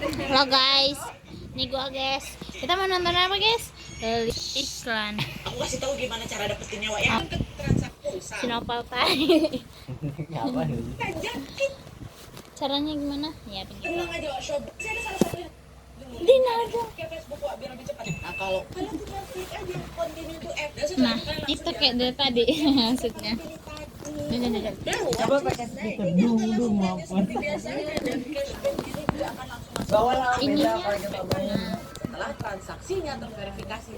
Halo guys, nih gua guys. Kita mau nonton apa guys? Iklan. Aku kasih tahu gimana cara dapetinnya, Wak, ya. Ke transaksi pulsa. Sinopal Thai. Apa nih? Caranya gimana? Ya begini. Tenang aja, Wak, shop. Saya ada salah satunya. Dina aja. Kayak Facebook, Wak, biar lebih cepat. Nah, kalau kalian tinggal klik aja continue to app. Nah, itu kayak dari tadi maksudnya. Coba pakai speaker dung maupun. Bawalah beda kalau kita bayar. Setelah transaksinya terverifikasi.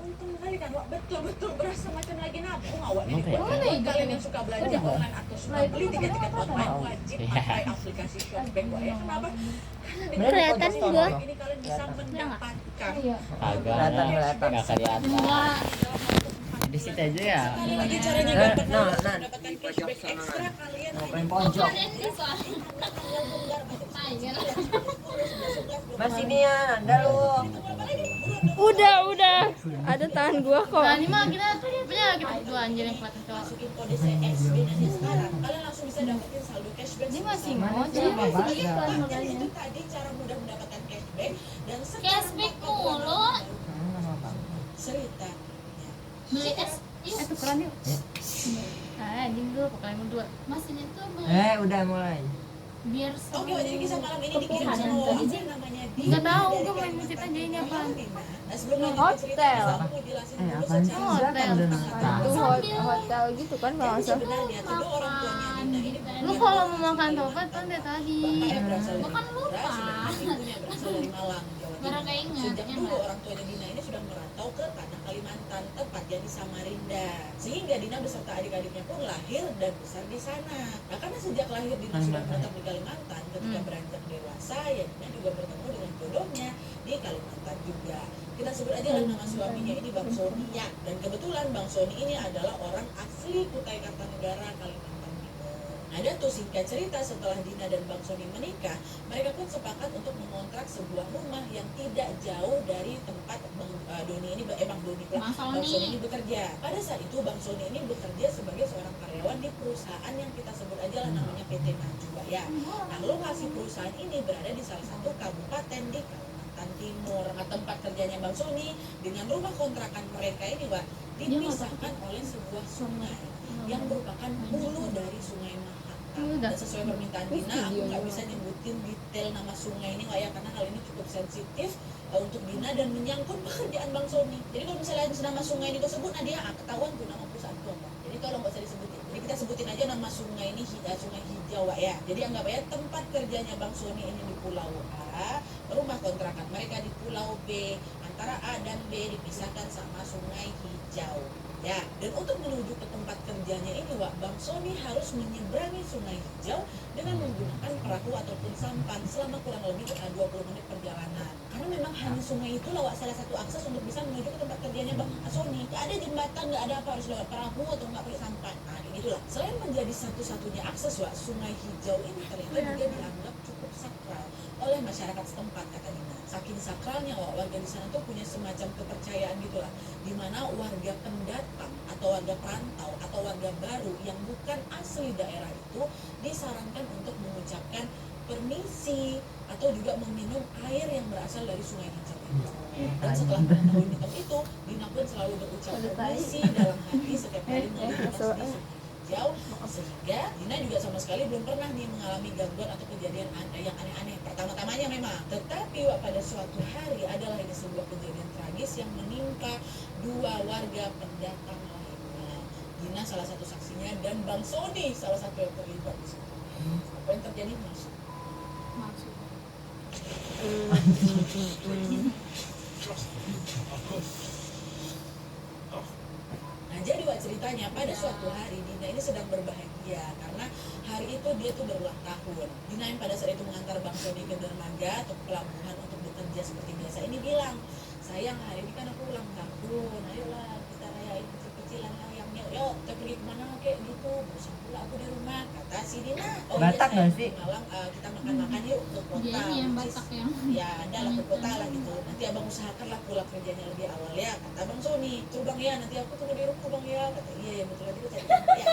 Untung kali kan, Wak, betul-betul berasa macam lagi nabung, Wak. Ini buat kalian yang suka belanja online atau suka beli tiket-tiket online, wajib pakai aplikasi Shopback, Wak, ya. Kenapa? Karena dengan Kelihatan gua. ini kalian bisa mendapatkan Kelihatan nggak kelihatan. Enggak. Di situ aja ya. lagi caranya mendapatkan cashback ekstra kalian Ngapain pojok? Mas ini ya, anda lu. Udah. Ada tangan gua kok. Nah, ini mah kita punya kita berdua anjir yang kelihatan cowok. masukin kode CSB nanti sekarang kalian langsung bisa dapetin saldo cashback Dia masih sebesar ngojek. dan itu tadi cara mudah mendapatkan cashback dan sekarang Cashback mulu. cerita Beli es. Tukeran yuk. Ini dulu pakai dua. Maksudnya tuh Udah mulai. biar oke, jadi kisah malam ini dikirim Kepuhanan sama tadi. Wawan namanya Dina. Nggak tahu, Dari gue main Kalimantan musik aja ini Timur. apaan. Dina. Nah, sebelum lanjut ke cerita, Hotel. bisa aku jelasin dulu Apaan sih? secara Hotel. Itu singkat. hotel gitu kan kalau Jadi nggak salah. sebenarnya kedua orang tuanya Dina ini Lu kalau mau makan topat kan dari tadi. bapaknya berasal dari Bukan Madura, lupa. sedangkan ibunya berasal dari Malang, Jawa Baru Timur. keinget, Sejak ya dulu nggak? orang tuanya Dina ini sudah merantau ke tanah Kalimantan, tepatnya di Samarinda. Sehingga Dina beserta adik-adiknya pun lahir dan besar di sana. Nah, karena sejak lahir Dina sudah menetap di Kalimantan, ketika beranjak dewasa, ya Dina juga bertemu dengan jodohnya di Kalimantan juga. Kita sebut aja lah nama suaminya ini Bang Soni ya. Dan kebetulan Bang Soni ini adalah orang asli Kutai Kartanegara, Kalimantan Timur. Nah, ada tuh singkat cerita setelah Dina dan Bang Soni menikah, mereka pun sepakat untuk mengontrak sebuah rumah yang tidak jauh dari tempat Bang Doni ini, Bang Doni pula, Bang Bang Soni Soni. ini bekerja. Pada saat itu Bang Soni ini bekerja sebagai seorang karyawan di perusahaan yang kita sebut aja lah namanya PT Najwa ya. Nah, lokasi perusahaan ini berada di salah satu kabupaten di Kalimantan Timur. Nah, tempat kerjanya Bang Soni dengan rumah kontrakan mereka ini, Wak, dipisahkan oleh sebuah sungai yang merupakan hulu dari Sungai Mahakam. Dan sesuai permintaan Dina, aku nggak bisa nyebutin detail nama sungai ini, Wak, ya, karena hal ini cukup sensitif untuk Dina dan menyangkut pekerjaan Bang Soni. Jadi kalau misalnya nama sungai ini disebut, nah dia ketahuan tuh nama perusahaan tuh apa. Jadi tolong nggak usah disebutin. Jadi kita sebutin aja nama sungai ini Sungai Hijau, Wak, ya. Jadi anggap aja tempat kerjanya Bang Soni ini di Pulau A, rumah kontrakan mereka di Pulau B. Antara A dan B dipisahkan sama Sungai Hijau. Ya, dan untuk menuju ke tempat kerjanya ini, Wak, Bang Soni harus menyeberangi Sungai Hijau dengan menggunakan perahu ataupun sampan selama kurang lebih 20 menit perjalanan. Karena memang hanya sungai itu, Wak, salah satu akses untuk bisa menuju ke tempat kerjanya Bang Soni. Gak ada jembatan, gak ada apa, harus lewat perahu atau nggak pakai sampan. Nah, itulah. Selain menjadi satu-satunya akses, Wak, Sungai Hijau ini ternyata juga dianggap cukup sakral oleh masyarakat setempat, kata Dina. Saking sakralnya, Wak, warga di sana tuh punya semacam kepercayaan gitulah, di mana warga pendatang atau warga perantau atau warga baru yang bukan asli daerah itu disarankan untuk mengucapkan permisi atau juga meminum air yang berasal dari Sungai Hijau itu. Dan setelah mengetahui mitos itu, Dina pun selalu berucap permisi dalam hati setiap kali melintas di Sungai Hijau, sehingga Dina juga sama sekali belum pernah nih mengalami gangguan atau kejadian yang aneh-aneh pertama-tamanya memang. Tetapi, Wak, pada suatu hari adalah ini sebuah kejadian tragis yang menimpa dua warga pendatang lainnya. Dina salah satu saksinya dan Bang Soni salah satu yang terlibat di situ. Apa yang terjadi? Masuk. Nah, jadi, Wak, ceritanya pada suatu hari Dina ini sedang berbahagia karena hari itu dia tuh berulang tahun. Dina yang pada saat itu mengantar Bang Soni ke dermaga atau pelabuhan untuk bekerja seperti biasa ini bilang, sayang, hari ini kan aku ulang tahun, ayolah kita rayain kecil-kecilan lah yang yuk kita pergi kemana kayak gitu, bosan pula aku di rumah, kata si Dina. Oh Batak iya, nggak sayang, sih? malam kita makan-makan yuk ke kota. Dia ini yang Batak yang. Ya ada lah ke kota lah gitu, nanti abang usahakan lah pulang kerjanya lebih awal ya, kata Bang Soni. Tuh Bang ya, nanti aku tunggu di rumah Bang ya, kata iya ya betul, nanti aku cari ya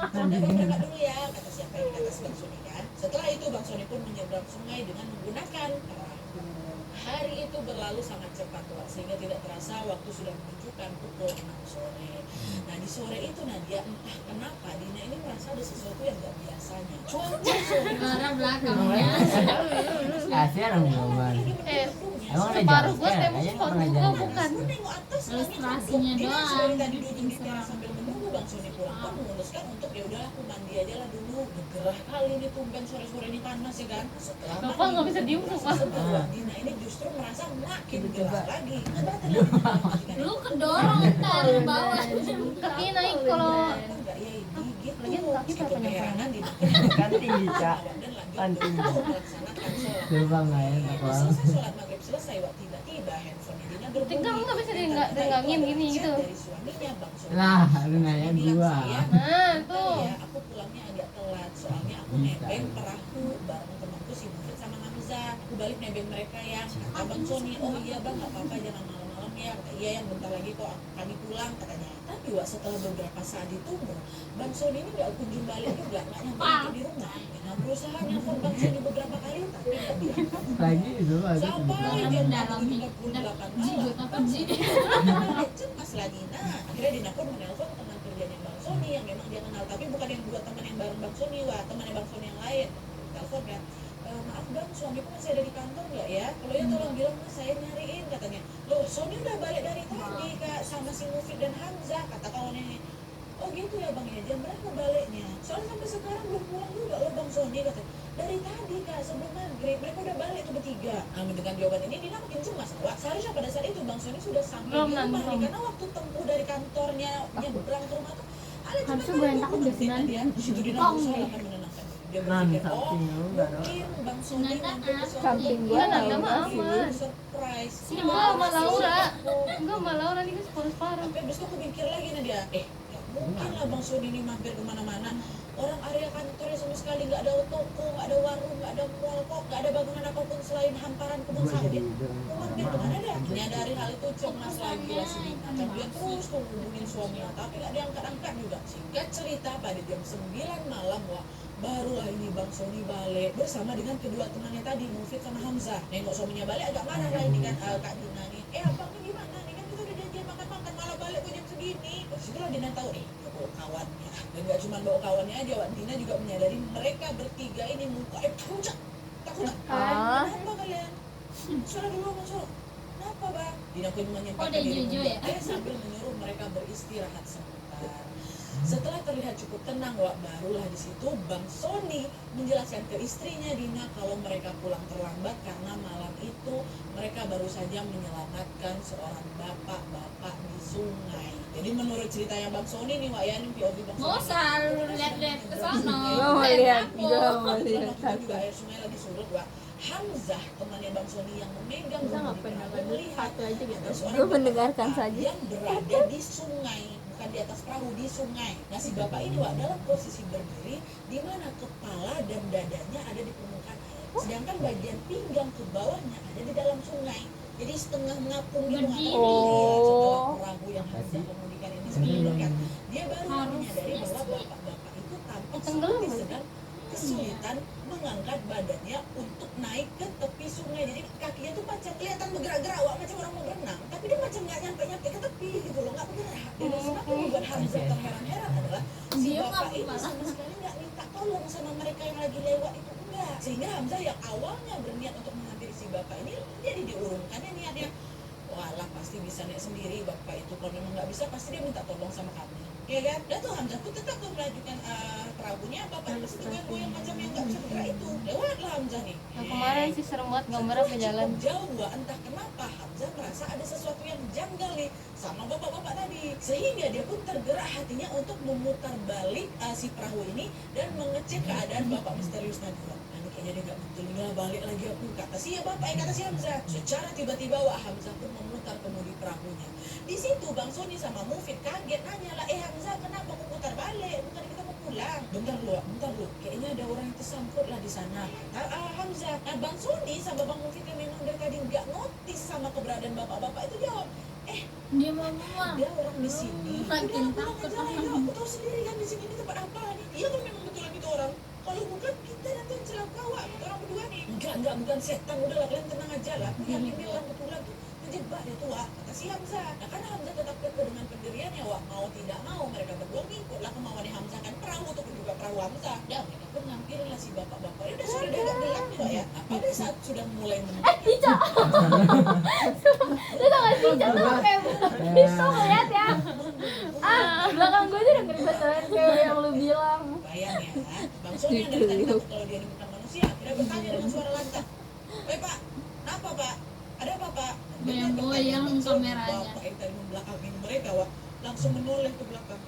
udah Bang berangkat dulu ya, kata siapa yang kata si Bang Soni kan. Setelah itu Bang Soni pun menyeberang sungai dengan menggunakan perahu Hari itu berlalu sangat cepat Wak, sehingga tidak terasa waktu sudah menunjukkan pukul 6 sore. Nah di sore itu Nadia, entah kenapa Dina ini merasa ada sesuatu yang gak biasanya. Cuaca sore Arah belakangnya. Kasihan dong Roman. Emang ada separuh gua jam tembok kayaknya sepatu pernah gua jalan. bukan. nengok atas Ilustrasinya Dina doang. dari tadi duduk di teras sambil menunggu Bang Sony pulang pun memutuskan untuk ya udah aku mandi aja lah dulu. Gerah kali ini tumben sore-sore ini panas ya kan. Setelah Bapak mandi, nggak bisa diem, merasa Pak. segar, Wak. Dina ini justru merasa makin gerah lagi. Coba tenang. Lu kedorong ntar bawah. Kaki naik kalau Enggak ya ini gitu. Lagian kaki Meskipun berapa keheranan Dina Kan tinggi Cak. dan lanjut Kan tinggi. untuk melaksanakan sholat. Coba nggak ya Nah, aku. selesai sholat maghrib selesai Wak, tiba-tiba handphone Dina berbunyi. Tegang nggak bisa Dan nggak ternyata tegangin itu gini adalah gitu. chat dari suaminya Bang Sony. Lah, lu nanya Dia bilang, gua. "Sayang, Nah, bentar tuh. ya, aku pulangnya agak telat soalnya aku Bisa. nebeng perahu bareng temanku si Mufid sama Hamzah. Aku balik nebeng mereka ya. Kata Bang Sony, oh iya bang nggak apa-apa jangan malam-malam ya. Kata iya yang bentar lagi kok kami pulang katanya. Tapi Wak setelah beberapa saat ditunggu, Bang Sony ini nggak kunjung balik juga, nggak nyampe di rumah. Nah berusaha nelfon Bang Sony beberapa kali tapi nggak diangkat. Lagi itu aku Sampai juga. jam dalam 48 jigut malam. apa sih? Cemas lah Dina. Akhirnya Dina pun menelpon teman kerjanya Bang Sony yang memang dia kenal, tapi bukan yang dua teman yang bareng Bang Sony, wah temannya Bang Sony yang lain. Telepon kan, maaf Bang, suamiku masih ada di kantor nggak ya? Kalau ya tolong bilang Mas, saya nyariin katanya. Loh, Sony udah balik dari tadi kak sama si Mufid dan Hamzah, kata kawannya ini. Oh gitu ya Bang ya, jam berapa baliknya? Soalnya sampai sekarang belum pulang juga loh Bang Sony katanya. Dari tadi kak sebelum maghrib mereka udah balik tuh bertiga. Nah dengan jawaban ini Dina makin cemas Wak. Seharusnya pada saat itu Bang Sony sudah sampai Belum, di rumah belum. nih, karena waktu tempuh dari kantornya nyebrang ke rumah tuh ada cuma Harusnya gue yang takut deh, Sinan. dia. Di situ Dina Kong, berusaha deh. akan menenangkan diri. Dia berpikir, Mantap oh sih, enggak dong. mungkin Bang Sony Nanda mampir ke apa? suami. Samping gua Iya, Nanda Nanda mah masih aman. surprise. Enggak sama Laura. Enggak sama Laura nih kan separuh-separuh. Tapi abis itu aku mikir lagi nih dia, nggak mungkin lah Bang Sony ini mampir kemana-mana. Orang area kantornya sama sekali nggak ada toko, nggak ada warung, nggak ada mall kok, nggak ada bangunan apapun selain hamparan kebun sawit. Mau mampir kemana dah? Menyadari hal itu cemas lagi lah si Dina. Dan dia terus tuh hubungin suaminya, tapi nggak diangkat-angkat juga. Singkat cerita pada jam 9 malam Wak, barulah ini Bang Sony balik bersama dengan kedua temannya tadi, Mufid sama Hamzah. Nengok suaminya balik agak marah lah ini kan, Kak Dina nih. Abang ini gimana nih, kan kita udah janjian makan-makan malah balik kok jam segini. Disitulah Dina tahu dia bawa kawannya. Dan gak cuma bawa kawannya aja, Wak. Dina juga menyadari mereka bertiga ini mukanya pucat. Takut tak? Ah. Kenapa kalian? Suara dulu masuk. Kenapa Bang? Dina pun menyempatkan Oh, dia diri jujur ya? membantu sambil menyuruh mereka beristirahat sebentar. Setelah terlihat cukup tenang Wak, barulah di situ Bang Sony menjelaskan ke istrinya Dina kalau mereka pulang terlambat karena malam itu mereka baru saja menyelamatkan seorang bapak-bapak di sungai. Jadi menurut ceritanya Bang Sony nih Wak ya, ini POV Bang Nggak Sony. usah lu lihat-lihat ke sono. Gua mau lihat, gua mau lihat Waktu itu juga air sungai lagi surut Wak. Hamzah temannya Bang Sony yang memegang Bisa nggak pengemudi pernah perahu melihat satu aja gitu. ada seorang Gue mendengarkan bapak saja. yang berada di sungai, bukan di atas perahu, di sungai. Nah si bapak ini Wak dalam posisi berdiri di mana kepala dan dadanya ada di permukaan air, sedangkan bagian pinggang ke bawahnya ada di dalam sungai. Jadi setengah mengapung gitu Berdiri. setelah perahu yang Hamzah kemudikan ini sebelumnya dia baru Harus menyadari ya, bahwa sih. bapak-bapak itu tampak Tenggelam seperti nggak? sedang kesulitan mengangkat badannya untuk naik ke tepi sungai. Jadi kakinya tuh macam kelihatan bergerak-gerak Wak, macam orang mau berenang, tapi dia macam nggak nyampe-nyampe ke tepi gitu loh, nggak bergerak. Dan sebab yang membuat Hamzah terheran-heran adalah si Dia bapak nggak ini malah. sama sekali nggak minta tolong sama mereka yang lagi lewat itu, enggak. Sehingga Hamzah yang awalnya berniat untuk menghampiri si bapak ini jadi diurungkannya niatnya, walah pasti bisa naik sendiri bapak itu, kalau memang nggak bisa pasti dia minta tolong sama kami, ya kan? Dan tuh Hamzah tuh tetap tuh melanjutkan perahunya, bapak itu dengan goyang macam yang nggak bisa bergerak itu, lewatlah Hamzah nih. Yang kemarin sih serem banget gambarnya Setelah berjalan. cukup jauh Wak, entah kenapa Hamzah merasa ada sesuatu yang janggal nih sama bapak-bapak tadi, sehingga dia pun tergerak hatinya untuk memutar balik si perahu ini dan mengecek keadaan bapak misterius tadi Wak. Nah, kayaknya dia nggak betul, udah balik lagi aku, kata si bapak, kata si Hamzah. Secara tiba-tiba Wak, Hamzah pun memutar kemudi perahunya. Di situ Bang Sony sama Mufid kaget, nanya lah, Hamzah kenapa kau putar balik, bukan kita mau pulang? Bentar lu, kayaknya ada orang yang tersangkut lah di sana. Hamzah. Nah Bang Sony sama Bang Mufid yang memang dari tadi nggak notice sama keberadaan bapak-bapak itu jawab, Dia mau buang. ada orang di sini. Makin Udah, takut pulang aja lah, orang. aku tahu sendiri kan di sini ini tempat apa nih. Iya kan memang betulan itu orang. Kalau bukan kita nanti yang celaka Wak, kita orang berdua nih. Enggak bukan setan, udahlah kalian tenang aja lah. Yang ini orang kebetulan tuh kejebak dia tuh Wak, kata si Hamzah. Nah karena Hamzah tetap kekeh dengan pendiriannya Wak, mau tidak mau mereka berdua ngikutlah kemauan Hamzah kan perahu tuh juga perahu Hamzah. Dan mereka pun nyampirinlah si bapak-bapak. Ini udah sore agak gelap nih Wak ya. Nah, pada saat sudah mulai Ica. Lu tau gak sih Ica tuh kayak pisau lihat ya. Belakang gue aja udah keribet banget kayak yang lu bilang. bayang ya, Bang Sony yang dari tadi takut kalau dia ini bukan manusia, akhirnya bertanya dengan suara lantang. Pak, kenapa Pak? Ada apa Pak? Goyang-goyang kameranya. Bapak yang tadi membelakangin mereka Wak, langsung menoleh ke belakang.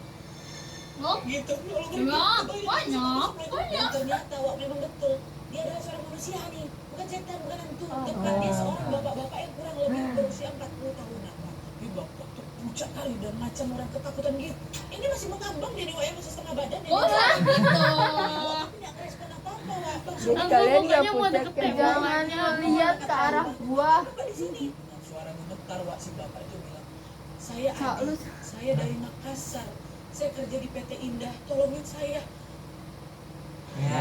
Oh, Gitu, banyak. Dan ternyata Wak memang betul, dia adalah seorang manusia nih, bukan setan, bukan hantu. Tepatnya seorang bapak-bapak yang kurang lebih berusia 40 tahunan Wak. Ini bapak tuh pucat kali dan macam orang ketakutan gitu. Ini masih mengambang dia nih Wak, ya masih setengah badan dia. Oh lah gitu. Tapi nggak respon apa-apa Wak. Jadi kalian nggak pucat kan? Jangan lihat ke arah gua. Bapak di sini. Dengan suara gemetar Wak, si bapak itu bilang, saya dari Makassar. Saya kerja di PT Indah, tolongin saya. Ya.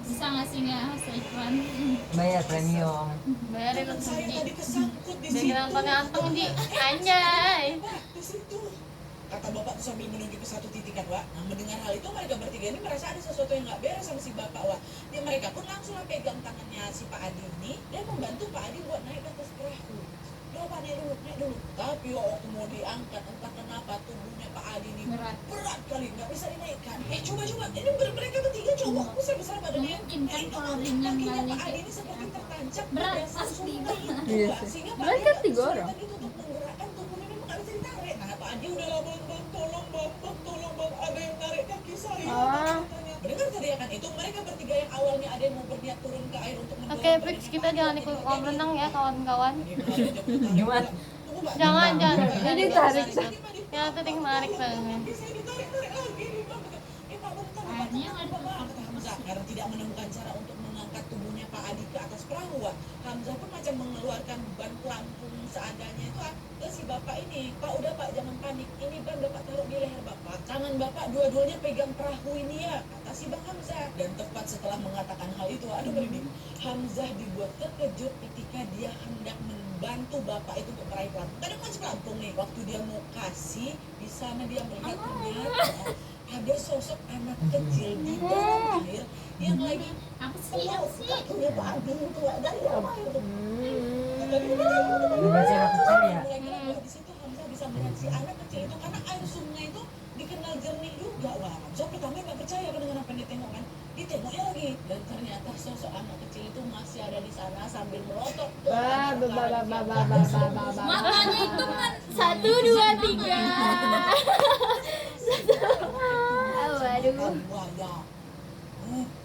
Bisa nggak sih nggak iklan? Bayar premium. Bayarin Teman untuk saya Ji. tadi kesangkut di Biar situ. kita nontonnya anteng Ji. Anjay. Pak, di situ. Kata bapak tuh sambil menunjuk ke satu titik kan, Wak. Nah, mendengar hal itu mereka bertiga ini merasa ada sesuatu yang nggak beres sama si bapak, Wak. Dia mereka pun langsung pegang tangannya si Pak Adi ini dan membantu Pak Adi buat naik ke atas perahu. Ya Pak, naik dulu. Tapi waktu mau diangkat, entah kenapa tubuhnya Pak Adi ini berat kali, nggak bisa dinaikkan. Coba. Ini mereka bertiga coba, besar badannya. Mungkin kan kalau ringan Kakinya kali Pak Adi ini seperti tertancap di berat dasar pasti. sungai itu, Iya Wak. sih. Sehingga Pak Berat Adi kan nggak 3 orang. kesulitan gitu untuk menggerakkan tubuhnya, memang nggak bisa ditarik. Nah Pak Adi udah lah bang, tolong bang, ada yang narik kaki saya. Katanya. Mendengar teriakan itu, mereka bertiga yang awalnya ada yang mau berniat turun ke air untuk mendorong Oke, fix badannya kita Pak Adi jangan waktu ikut mereka kolam renang ya kawan-kawan. Gimana? Tunggu, Pak. Jangan. Ini tarik. Ya, nanti menarik banget. Bisa ditarik lagi nih Pak. Pak bentar. Airnya nggak ada. Kata Hamzah karena tidak menemukan cara untuk mengangkat tubuhnya Pak Adi ke atas perahu, Wak. Hamzah pun macam mengeluarkan ban pelampung seadanya itu ke si bapak ini. Pak, udah Pak, jangan panik. Ini ban bapak taruh di leher bapak. Tangan bapak dua-duanya pegang perahu ini ya, kata si Bang Hamzah. Dan tepat setelah mengatakan hal itu, aduh merinding, Hamzah dibuat terkejut ketika dia hendak membantu bapak itu untuk meraih pelampung. Tadi masih pelampung nih. Waktu dia mau kasih, di sana dia melihat ternyata ada sosok anak kecil di dalam air yang lagi Apa sih? kakinya Pak Adi itu dari dalam air tuh. Berarti anak kecil ya? Mulai di situ Hamzah bisa melihat si anak kecil itu karena air sungai itu dikenal jernih juga. Wah, Hamzah pertama nggak percaya kan dengan apa yang dia tengok kan. Ditengoknya lagi dan ternyata sosok anak kecil itu masih ada di sana sambil melotot. Matanya itu kan 1, 2, 3. Waduh. Buaya.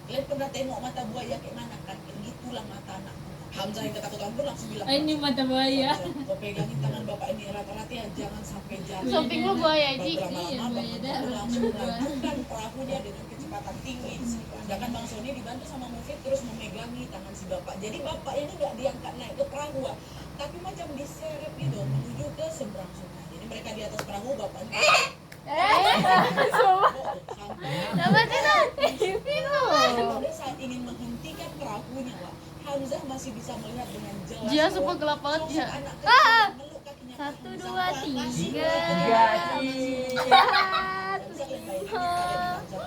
Kalian pernah tengok mata buaya kayak mana kan? Begitulah mata anak. Hamzah yang ketakutan pun langsung bilang, Ini mata buaya. kau pegangin tangan bapak ini rata-rata ya, jangan sampai jatuh. Samping lu buaya Ji. Iya, buaya Bapak darat langsung juga. melanjutkan perahunya dengan kecepatan tinggi. Sedangkan Bang Sony dibantu sama Mufid terus memegangi tangan si bapak. Jadi bapak ini nggak diangkat naik ke perahu, Wak, tapi macam diseret gitu menuju ke seberang sungai. Jadi mereka di atas perahu, bapaknya Nama kita. pada saat ingin menghentikan perahunya, Wak, Hamzah masih bisa melihat dengan jelas. Dia bahwa super gelap banget, sosok Dia. anak kecil yang meluk kakinya 1, Hamzah 2, 3. masih Tiga. Bisa kalian bayangin keadaan Hamzah.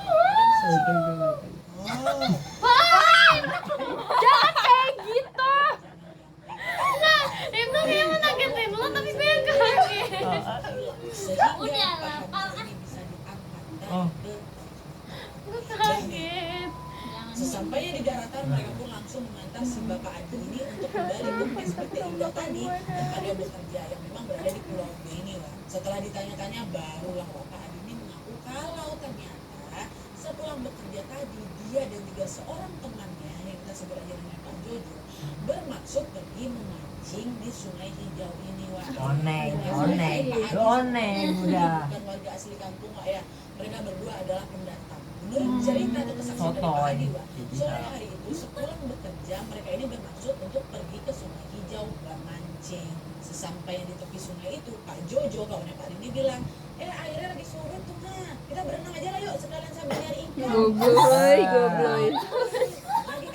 Jangan kayak gitu. Nah, itu dia mau nagetin lo tapi gue yang kaget. Sehingga Udah lah, Pak Pal. Hamzah ini bisa diangkat dan Oh. Gue kaget. Sesampainya di daratan, mereka pun langsung mengantar si Bapak Adi ini untuk kembali ke base PT Indah tadi tempat dia bekerja yang memang berada di Pulau B ini, Wak. Setelah ditanya-tanya, barulah Bapak Adi ini mengaku kalau ternyata sepulang bekerja tadi, dia dan juga seorang temannya yang kita sebut aja namanya Pak Jojo bermaksud pergi memancing di Sungai Hijau ini, Wak. Oneng, Dan oneng, Pak Adi lu oneng udah. bukan warga asli kampung, Wak, ya. Mereka berdua adalah pendatang. Menurut cerita atau kesaksian dari Pak Sotoy. Adi, Wak, sore hari itu sepulang bekerja, mereka ini bermaksud untuk pergi ke Sungai Hijau memancing. Sesampainya di tepi sungai itu, Pak Jojo, kawannya Pak Adi ini bilang, airnya lagi surut tuh, nah. Kita berenang aja lah yuk, sekalian sambil nyari ikan. Gobloy. Lagi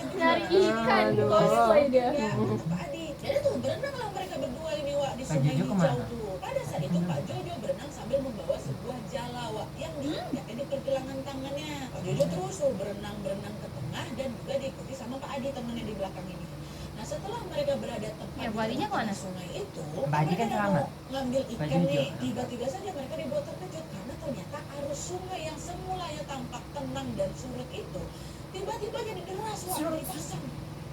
kan Aduh. cosplay dia. Ya, kata Pak Adi. Dan itu berenanglah mereka berdua ini Wak di Pak sungai Jojo hijau kemana? tuh. Pada saat itu Pak Jojo berenang sambil membawa sebuah jala Wak yang diikatnya di pergelangan tangannya. Pak Jojo terus tuh berenang ke tengah dan juga diikuti sama Pak Adi temannya di belakang ini. Nah setelah mereka berada tepat Ya, di Pak Adinya tengah-tengah kemana? sungai itu, Pak Adi kan mereka selamat. mau ngambil Pak ikan Jojo. nih. Tiba-tiba saja mereka dibuat terkejut karena ternyata arus sungai yang semulanya tampak tenang dan surut itu tiba-tiba jadi deras Wak, jadi pasang.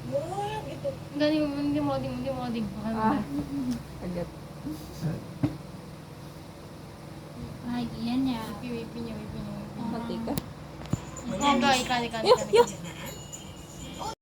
Wah gitu. Enggak nih, dia mau loading. Makan Ah. bentar. Kaget. Lagian ya Wipinya. Mati kah? Oh enggak, ikan. Nah,